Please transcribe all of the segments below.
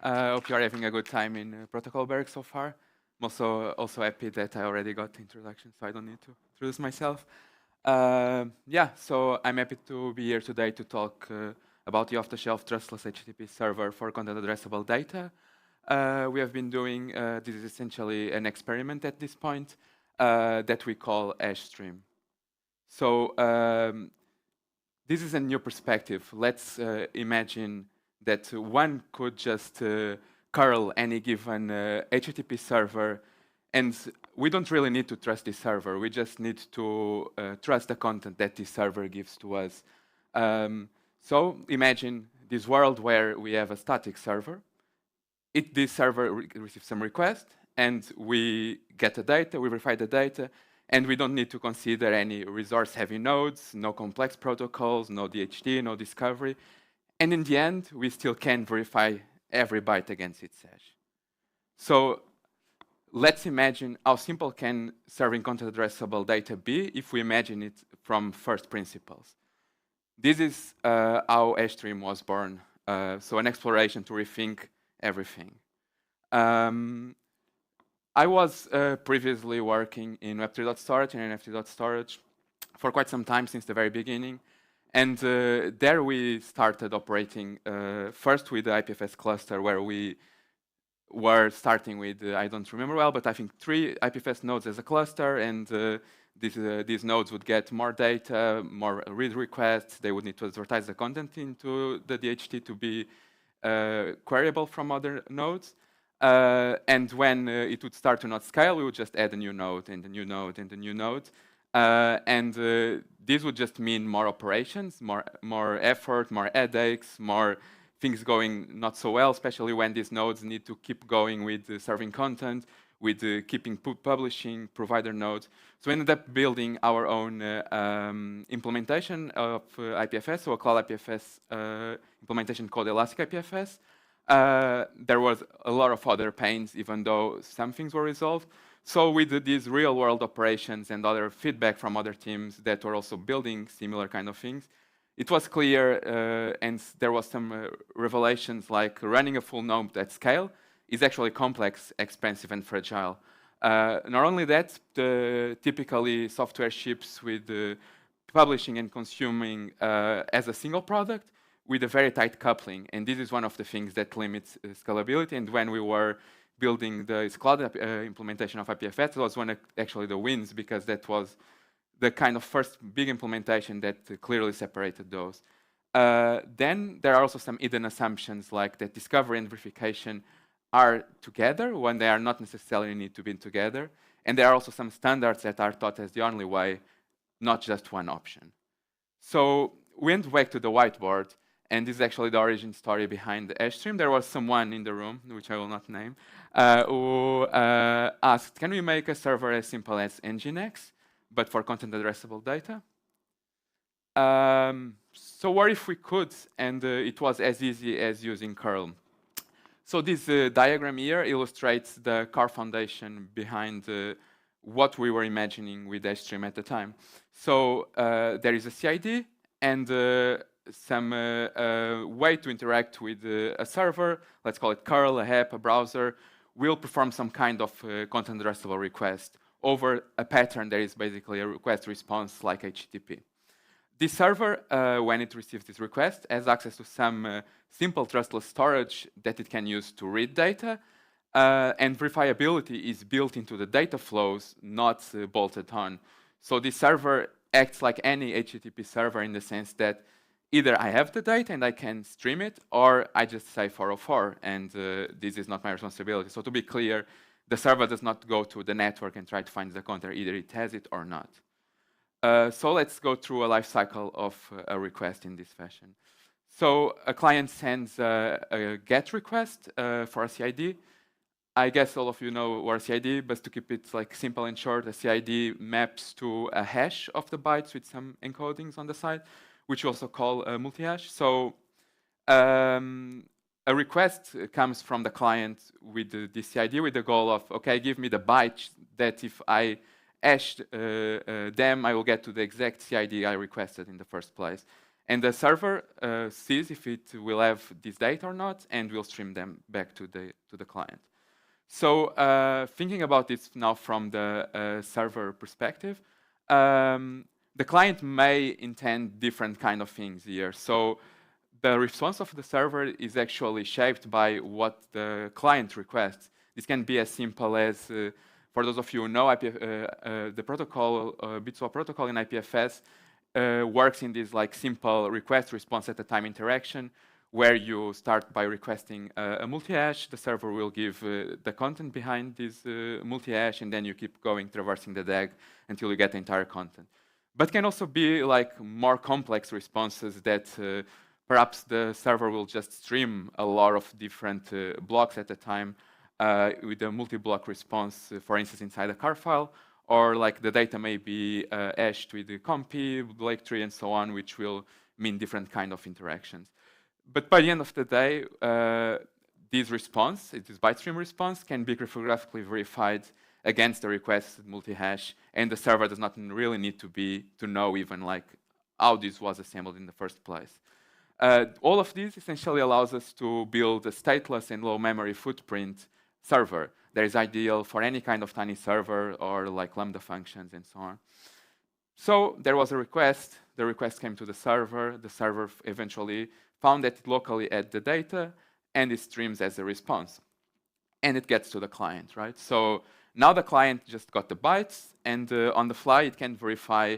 I hope you are having a good time in Protocol Berg so far. I'm also happy that I already got the introduction, so I don't need to introduce myself. Yeah, so I'm happy to be here today to talk about the off-the-shelf trustless HTTP server for content-addressable data. We have been doing, this is essentially an experiment at this point, that we call HashStream. So this is a new perspective. Let's imagine that one could just curl any given HTTP server, and we don't really need to trust this server. We just need to trust the content that this server gives to us. So imagine this world where we have a static server. This server receives some request, and we get the data, we verify the data, and we don't need to consider any resource-heavy nodes, no complex protocols, no DHT, no discovery. And in the end, we still can verify every byte against its hash. So let's imagine how simple can serving content-addressable data be if we imagine it from first principles. This is how HashStream was born. So an exploration to rethink everything. I was previously working in Web3.storage and NFT.storage for quite some time since the very beginning. And there we started operating first with the IPFS cluster, where we were starting with, I don't remember well, but I think 3 IPFS nodes as a cluster, and these nodes would get more data, more read requests. They would need to advertise the content into the DHT to be queryable from other nodes. And when it would start to not scale, we would just add a new node and a new node and a new node. This would just mean more operations, more effort, more headaches, more things going not so well, especially when these nodes need to keep going with serving content, with keeping publishing provider nodes. So we ended up building our own implementation of IPFS, so a cloud IPFS implementation called Elastic IPFS. There was a lot of other pains, even though some things were resolved. So with these real-world operations and other feedback from other teams that were also building similar kind of things, it was clear, and there was some revelations, like running a full node at scale is actually complex, expensive, and fragile. Not only that, typically software ships with publishing and consuming as a single product, with a very tight coupling, and this is one of the things that limits scalability. And when we were building the cloud implementation of IPFS, it was one of actually the wins, because that was the kind of first big implementation that clearly separated those. Then there are also some hidden assumptions, like that discovery and verification are together when they are not necessarily need to be together, and there are also some standards that are taught as the only way, not just one option. So we went back to the whiteboard. And this is actually the origin story behind the HashStream. There was someone in the room, which I will not name, who asked, can we make a server as simple as Nginx, but for content-addressable data? So what if we could, and it was as easy as using curl? So this diagram here illustrates the core foundation behind what we were imagining with HashStream at the time. So there is a CID, and some way to interact with a server, let's call it curl, a app, a browser, will perform some kind of content-addressable request over a pattern that is basically a request response like HTTP. This server, when it receives this request, has access to some simple trustless storage that it can use to read data, and verifiability is built into the data flows, not bolted on. So this server acts like any HTTP server in the sense that either I have the data and I can stream it, or I just say 404, and this is not my responsibility. So to be clear, the server does not go to the network and try to find the content. Either it has it or not. So let's go through a life cycle of a request in this fashion. So a client sends a GET request for a CID. I guess all of you know what a CID, but to keep it like simple and short, a CID maps to a hash of the bytes with some encodings on the side, which we also call multi-hash. So a request comes from the client with the CID with the goal of, okay, give me the bytes that if I hash them, I will get to the exact CID I requested in the first place. And the server sees if it will have this data or not, and will stream them back to the client. So thinking about this now from the server perspective, the client may intend different kind of things here. So the response of the server is actually shaped by what the client requests. This can be as simple as, for those of you who know, the protocol, BitSwap protocol in IPFS works in this like simple request response at a time interaction, where you start by requesting a multi-hash. The server will give the content behind this multi-hash, and then you keep going, traversing the DAG until you get the entire content. But can also be like more complex responses that perhaps the server will just stream a lot of different blocks at a time with a multi-block response, for instance, inside a car file, or like the data may be hashed with the compy, Blake tree, and so on, which will mean different kind of interactions. But by the end of the day, this response, this byte stream response, can be cryptographically verified against the requested multi-hash, and the server does not really need to know even like how this was assembled in the first place. All of this essentially allows us to build a stateless and low memory footprint server that is ideal for any kind of tiny server or like Lambda functions and so on. So there was a request. The request came to the server. The server eventually found that it locally had the data, and it streams as a response. And it gets to the client, right? So now the client just got the bytes, and on the fly, it can verify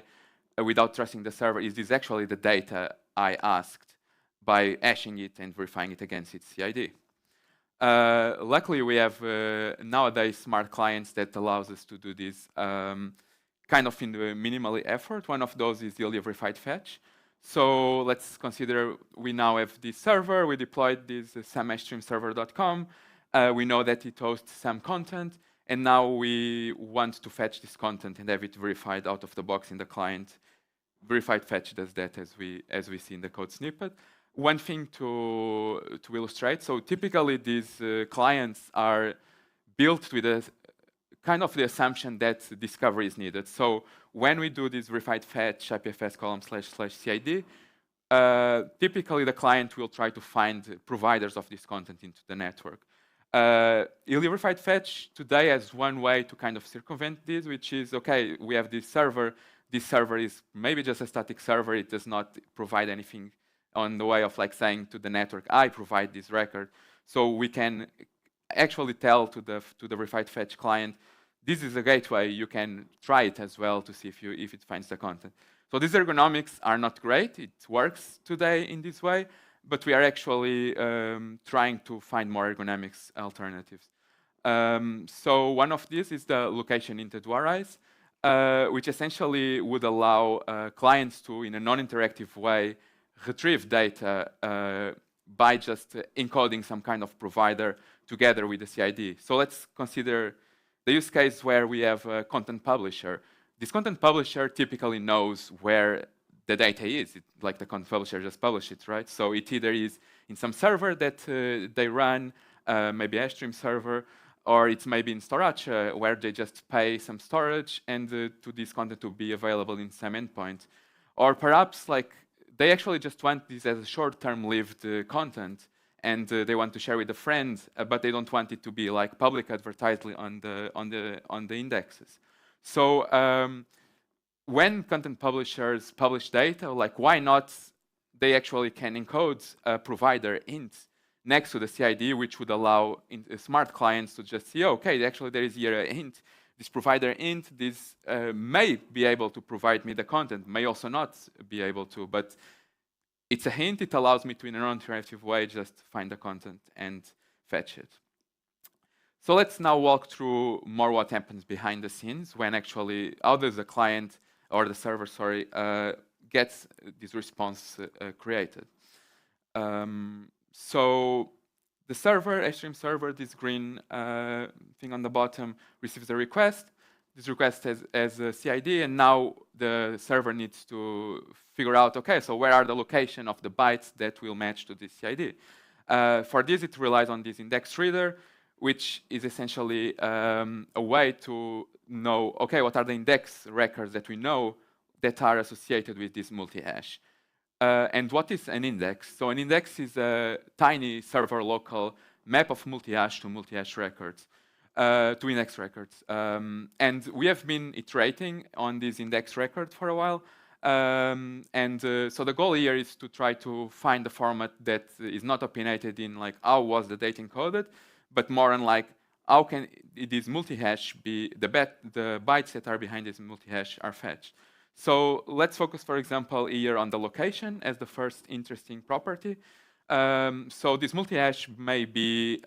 without trusting the server, is this actually the data I asked, by hashing it and verifying it against its CID. Luckily, we have nowadays smart clients that allows us to do this kind of in the minimally effort. One of those is the verified fetch. So let's consider we now have this server. We deployed this samhashstreamserver.com. We know that it hosts some content, and now we want to fetch this content and have it verified out of the box in the client. Verified fetch does that, as we see in the code snippet. One thing to illustrate, so typically these clients are built with a kind of the assumption that discovery is needed. So when we do this verified fetch IPFS column / CID, typically the client will try to find providers of this content into the network. Verified fetch today has one way to kind of circumvent this, which is, okay, we have this server. This server is maybe just a static server. It does not provide anything on the way of like saying to the network, I provide this record. So we can actually tell to the verified fetch client, this is a gateway, you can try it as well to see if it finds the content. So these ergonomics are not great. It works today in this way, but we are actually trying to find more ergonomics alternatives. So one of these is the location into URIs, which essentially would allow clients to, in a non-interactive way, retrieve data by just encoding some kind of provider together with the CID. So let's consider the use case where we have a content publisher. This content publisher typically knows where the data is. Like the content publisher just published it, right? So it either is in some server that they run, maybe a stream server, or it's maybe in storage where they just pay some storage and to this content to be available in some endpoint. Or perhaps like they actually just want this as a short-term lived content, and they want to share with a friend, but they don't want it to be like public advertised on the indexes. So when content publishers publish data, like why not? They actually can encode a provider int next to the CID, which would allow smart clients to just see, okay, actually there is here a int. This provider int, this may be able to provide me the content, may also not be able to, but it's a hint. It allows me to, in a non-interactive way, just find the content and fetch it. So let's now walk through more what happens behind the scenes when actually, how does the client, or the server, sorry, gets this response created. So the server, HStream server, this green thing on the bottom, receives a request. This request has a CID, and now the server needs to figure out, okay, so where are the location of the bytes that will match to this CID? For this, it relies on this index reader, which is essentially a way to know, okay, what are the index records that we know that are associated with this multi-hash? And what is an index? So an index is a tiny server local map of multi-hash to multi-hash records, to index records. And we have been iterating on this index record for a while. So the goal here is to try to find a format that is not opinionated in like how was the data encoded, but more on like how can this multi-hash be the bytes that are behind this multi-hash are fetched. So let's focus, for example, here on the location as the first interesting property. So this multi-hash may be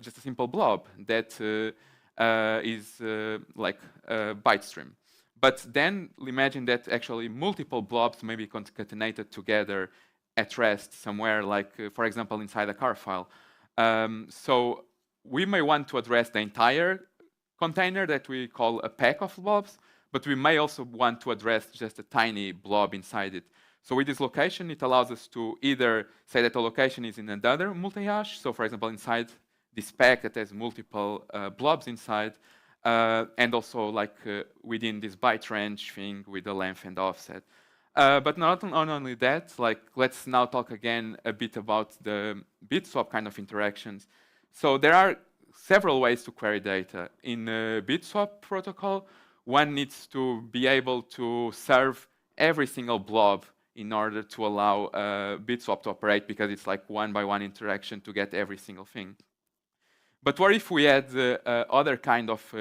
just a simple blob that is like a byte stream. But then imagine that actually multiple blobs may be concatenated together at rest somewhere, like, for example, inside a car file. So we may want to address the entire container that we call a pack of blobs, but we may also want to address just a tiny blob inside it. So with this location, it allows us to either say that the location is in another multi-hash, so for example, inside this pack that has multiple blobs inside, and also like within this byte range thing with the length and offset. But not only that, like let's now talk again a bit about the bit swap kind of interactions. So there are several ways to query data. In a bit swap protocol, one needs to be able to serve every single blob in order to allow bit swap to operate, because it's like one-by-one interaction to get every single thing. But what if we had other kind of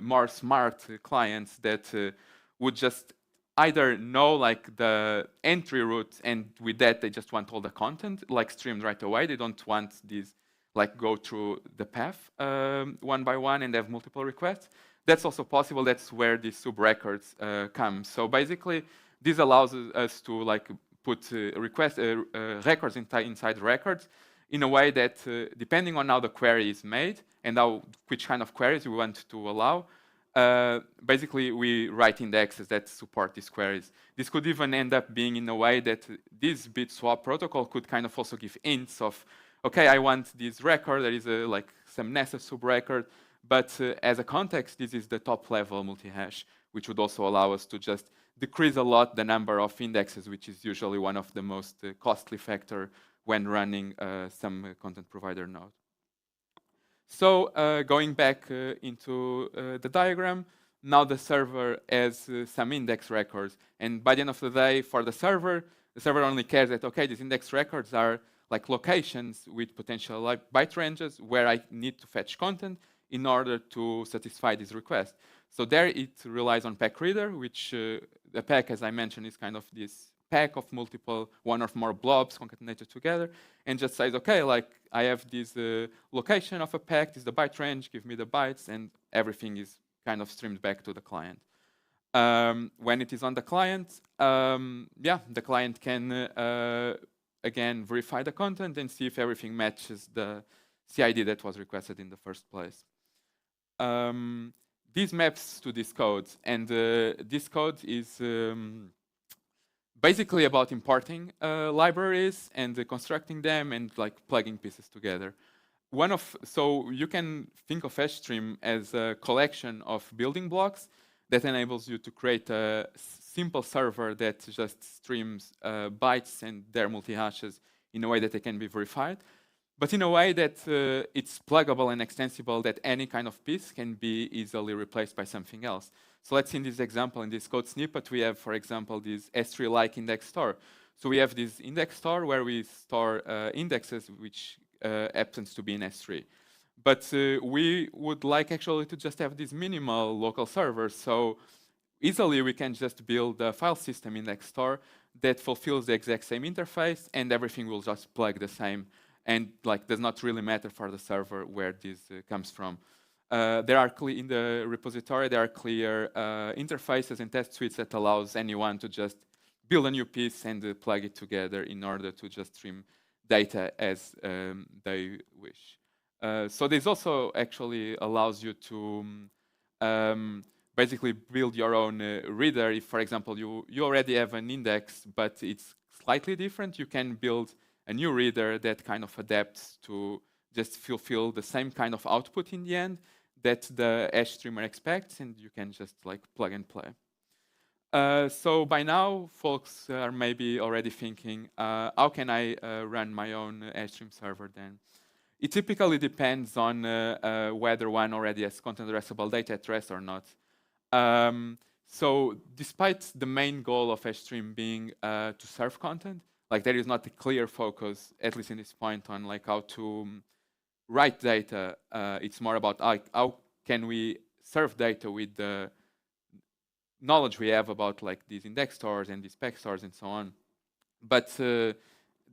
more smart clients that would just either know like the entry route, and with that they just want all the content like streamed right away. They don't want these like go through the path one by one and have multiple requests. That's also possible. That's where these sub-records come. So basically, this allows us to like put records inside records in a way that, depending on how the query is made and which kind of queries we want to allow, basically we write indexes that support these queries. This could even end up being in a way that this bit swap protocol could kind of also give hints of, okay, I want this record, there is like some nested sub-record, but as a context, this is the top level multi-hash, which would also allow us to just decrease a lot the number of indexes, which is usually one of the most costly factor when running some content provider node. So going back into the diagram, now the server has some index records. And by the end of the day, for the server only cares that, okay, these index records are like locations with potential byte ranges where I need to fetch content in order to satisfy this request. So there it relies on pack reader, which the pack, as I mentioned, is kind of this pack of multiple, one or more blobs concatenated together, and just says, okay, like I have this location of a pack, this is the byte range, give me the bytes, and everything is kind of streamed back to the client. When it is on the client, the client can again verify the content and see if everything matches the CID that was requested in the first place. This maps to this code, and this code is basically about importing libraries and constructing them and like plugging pieces together. So you can think of HashStream as a collection of building blocks that enables you to create a simple server that just streams bytes and their multi-hashes in a way that they can be verified, but in a way that it's pluggable and extensible, that any kind of piece can be easily replaced by something else. So let's see in this example, in this code snippet, we have, for example, this S3-like index store. So we have this index store where we store indexes, which happens to be in S3. But we would like actually to just have this minimal local server. So easily we can just build a file system index store that fulfills the exact same interface, and everything will just plug the same, and like does not really matter for the server where this comes from. There are in the repository, there are clear interfaces and test suites that allows anyone to just build a new piece and plug it together in order to just stream data as they wish. So this also actually allows you to basically build your own reader. If, for example, you already have an index, but it's slightly different, you can build a new reader that kind of adapts to just fulfill the same kind of output in the end that the hash streamer expects, and you can just like plug and play. So by now, folks are maybe already thinking, how can I run my own Stream server then? It typically depends on whether one already has content-addressable data at rest or not. So despite the main goal of Stream being to serve content, like there is not a clear focus, at least in this point, on like how to write data. It's more about how can we serve data with the knowledge we have about like these index stores and these spec stores and so on. But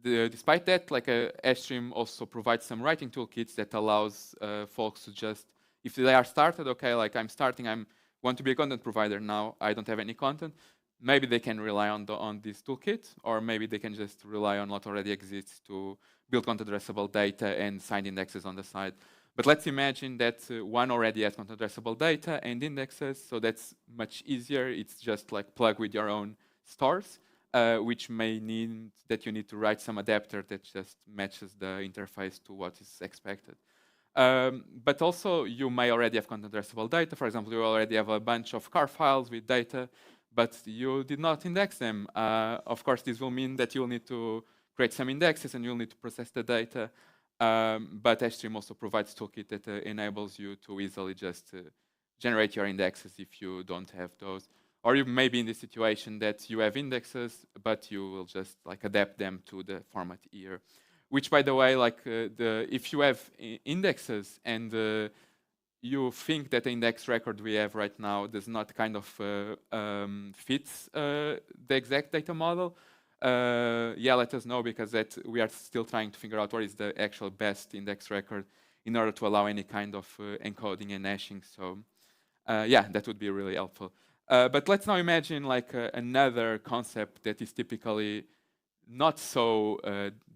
despite that, like Stream also provides some writing toolkits that allows folks to just, if they are started, okay, like I'm starting, I want to be a content provider now, I don't have any content, maybe they can rely on this toolkit, or maybe they can just rely on what already exists to build content-addressable data and signed indexes on the side. But let's imagine that one already has content-addressable data and indexes, so that's much easier. It's just like plug with your own stores, which may mean that you need to write some adapter that just matches the interface to what is expected. But also, you may already have content-addressable data. For example, you already have a bunch of car files with data, but you did not index them. Of course, this will mean that you'll need to create some indexes and you'll need to process the data. But Stream also provides toolkit that enables you to easily just generate your indexes if you don't have those. Or you may be in the situation that you have indexes, but you will just like adapt them to the format here. Which, by the way, like if you have indexes and you think that the index record we have right now does not kind of fits the exact data model, yeah, let us know, because that we are still trying to figure out what is the actual best index record in order to allow any kind of encoding and hashing. So yeah, that would be really helpful. But let's now imagine like another concept that is typically not so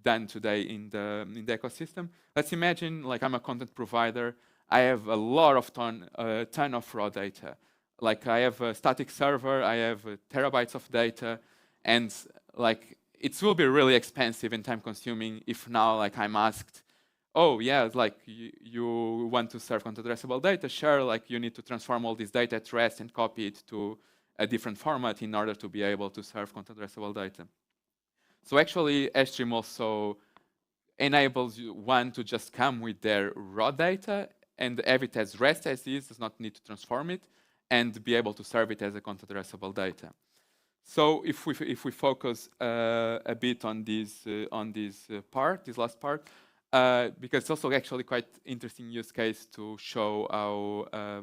done today in the ecosystem. Let's imagine like I'm a content provider. I have a lot of ton of raw data. Like I have a static server, I have terabytes of data, and like it will be really expensive and time consuming if now like I'm asked, oh yeah, like you want to serve content-addressable data, sure, like you need to transform all this data at rest and copy it to a different format in order to be able to serve content-addressable data. So actually, Stream also enables one to just come with their raw data and have it as rest as is, does not need to transform it, and be able to serve it as a content-addressable data. So if we focus a bit on this part, this last part, because it's also actually quite interesting use case to show how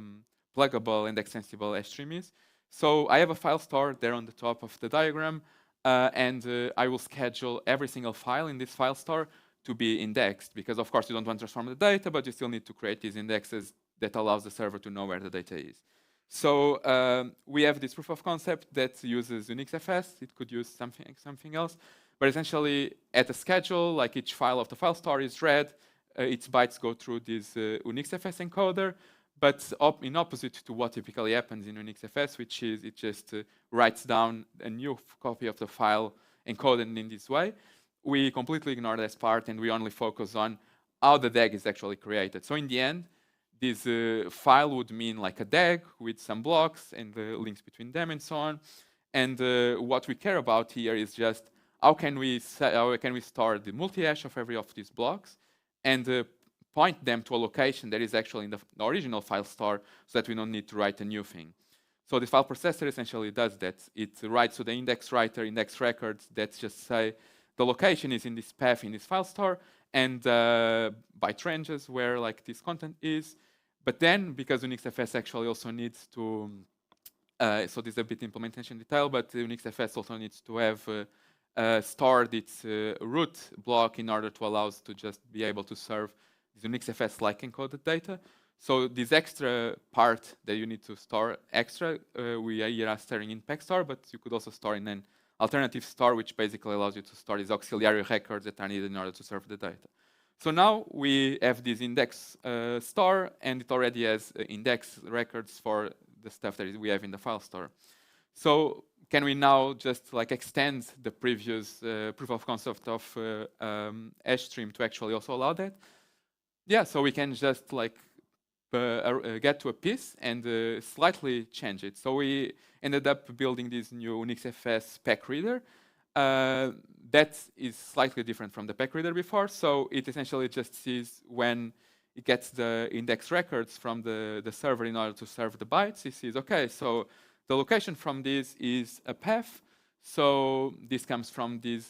pluggable and extensible Stream is. So I have a file store there on the top of the diagram, and I will schedule every single file in this file store to be indexed, because of course you don't want to transform the data, but you still need to create these indexes that allows the server to know where the data is. So we have this proof of concept that uses UnixFS. It could use something else, but essentially at a schedule, like each file of the file store is read, its bytes go through this UnixFS encoder, but in opposite to what typically happens in UnixFS, which is it just writes down a new copy of the file encoded in this way. We completely ignore this part and we only focus on how the DAG is actually created. So in the end, this file would mean like a DAG with some blocks and the links between them and so on. And what we care about here is just how can we store the multi-hash of every of these blocks and point them to a location that is actually in the original file store, so that we don't need to write a new thing. So this file processor essentially does that. It writes to the index writer, index records that just say the location is in this path in this file store, and byte ranges where like this content is. But then, because UnixFS actually also needs to, so this is a bit implementation detail, but UnixFS also needs to have stored its root block in order to allow us to just be able to serve this UnixFS-like encoded data. So this extra part that you need to store extra, we are here storing in PEG-store, but you could also store in an alternative store, which basically allows you to store these auxiliary records that are needed in order to serve the data. So now we have this index store, and it already has index records for the stuff that we have in the file store. So can we now just like extend the previous proof of concept of Stream to actually also allow that? Yeah, so we can just like get to a piece and slightly change it. So we ended up building this new UnixFS pack reader that is slightly different from the pack reader before. So it essentially just sees when it gets the index records from the server in order to serve the bytes. It sees, okay, so the location from this is a path. So this comes from this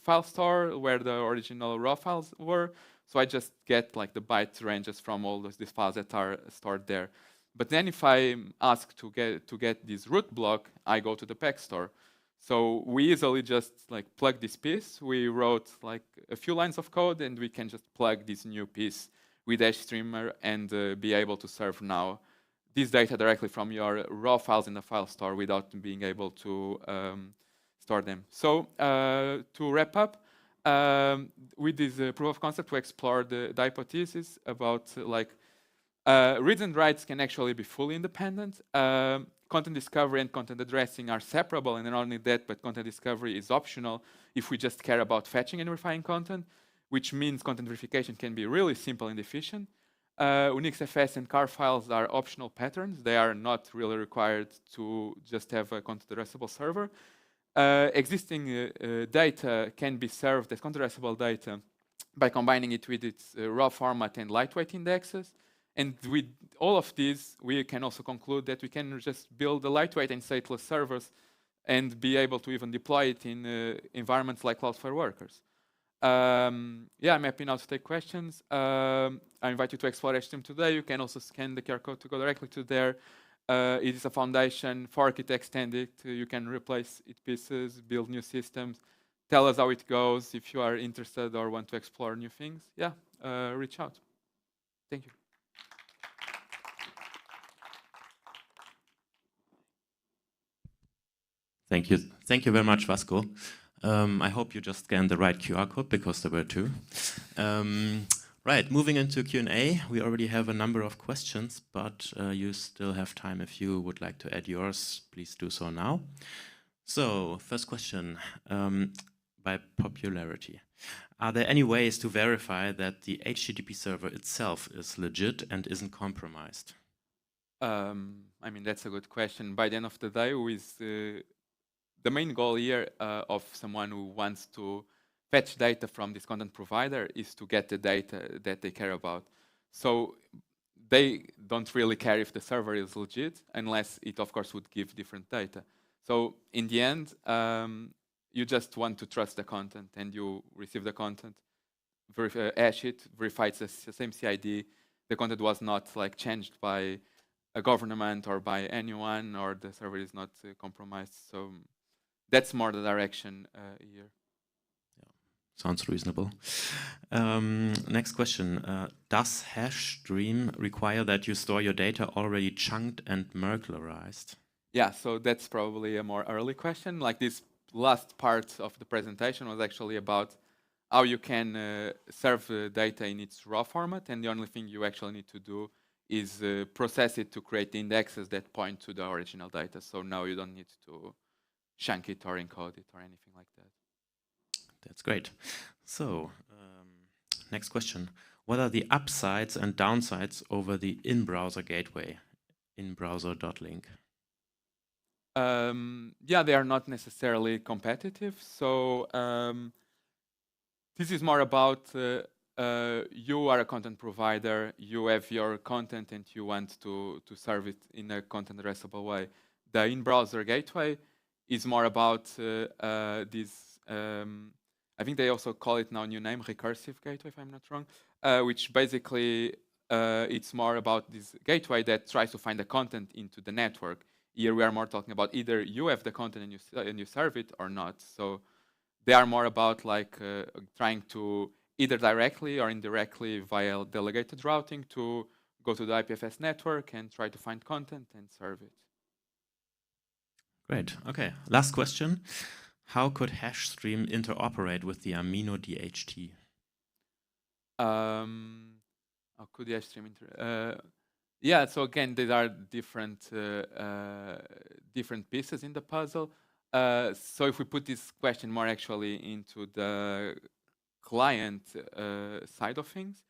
file store where the original raw files were. So I just get like the byte ranges from all these files that are stored there. But then if I ask to get this root block, I go to the pack store. So we easily just like plug this piece. We wrote like a few lines of code, and we can just plug this new piece with HStreamer and be able to serve now this data directly from your raw files in the file store without being able to store them. So to wrap up, with this proof of concept, we explored the hypothesis about reads and writes can actually be fully independent. Content discovery and content addressing are separable, and not only that, but content discovery is optional if we just care about fetching and verifying content, which means content verification can be really simple and efficient. UnixFS and car files are optional patterns. They are not really required to just have a content-addressable server. Existing data can be served as content-addressable data by combining it with its raw format and lightweight indexes. And with all of these, we can also conclude that we can just build the lightweight and stateless servers and be able to even deploy it in environments like Cloudflare Workers. Yeah, I'm happy now to take questions. I invite you to explore HTML today. You can also scan the QR code to go directly to there. It is a foundation, fork it, extend it. You can replace it pieces, build new systems. Tell us how it goes. If you are interested or want to explore new things, yeah, reach out. Thank you. Thank you. Thank you very much, Vasco. I hope you just scanned the right QR code, because there were two. Right, moving into Q&A. We already have a number of questions, but you still have time. If you would like to add yours, please do so now. So, first question, by popularity. Are there any ways to verify that the HTTP server itself is legit and isn't compromised? I mean, that's a good question. By the end of the day, with the main goal here of someone who wants to fetch data from this content provider is to get the data that they care about. So they don't really care if the server is legit, unless it, of course, would give different data. So in the end, you just want to trust the content, and you receive the content, hash it, verify it's the same CID. The content was not like changed by a government or by anyone, or the server is not compromised. So that's more the direction here. Yeah, sounds reasonable. Next question. Does HashStream require that you store your data already chunked and Merklerized? Yeah, so that's probably a more early question. Like this last part of the presentation was actually about how you can serve data in its raw format, and the only thing you actually need to do is process it to create the indexes that point to the original data. So now you don't need to chunk it or encode it or anything like that. That's great. So, next question. What are the upsides and downsides over the in-browser gateway, in-browser.link? Yeah, they are not necessarily competitive. So this is more about you are a content provider, you have your content and you want to serve it in a content-addressable way. The in-browser gateway is more about this, I think they also call it now new name, recursive gateway, if I'm not wrong, which basically it's more about this gateway that tries to find the content into the network. Here we are more talking about either you have the content and you serve it or not. So they are more about like trying to either directly or indirectly via delegated routing to go to the IPFS network and try to find content and serve it. Great. Okay. Last question. How could HashStream interoperate with the Amino DHT? How could the HashStream yeah, so again, there are different different pieces in the puzzle. So if we put this question more actually into the client side of things,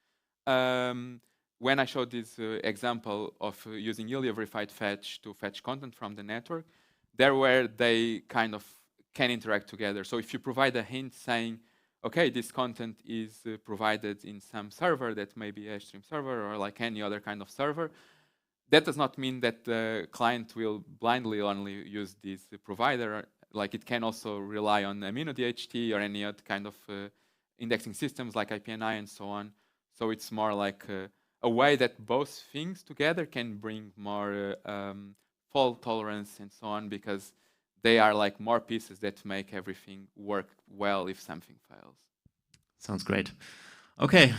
when I showed this example of using Ilya verified fetch to fetch content from the network, there where they kind of can interact together. So if you provide a hint saying, okay, this content is provided in some server that may be a stream server or like any other kind of server, that does not mean that the client will blindly only use this provider. Like it can also rely on AminoDHT or any other kind of indexing systems like IPNI and so on. So it's more like a way that both things together can bring more fault tolerance and so on, because they are like more pieces that make everything work well if something fails. Sounds great. Okay.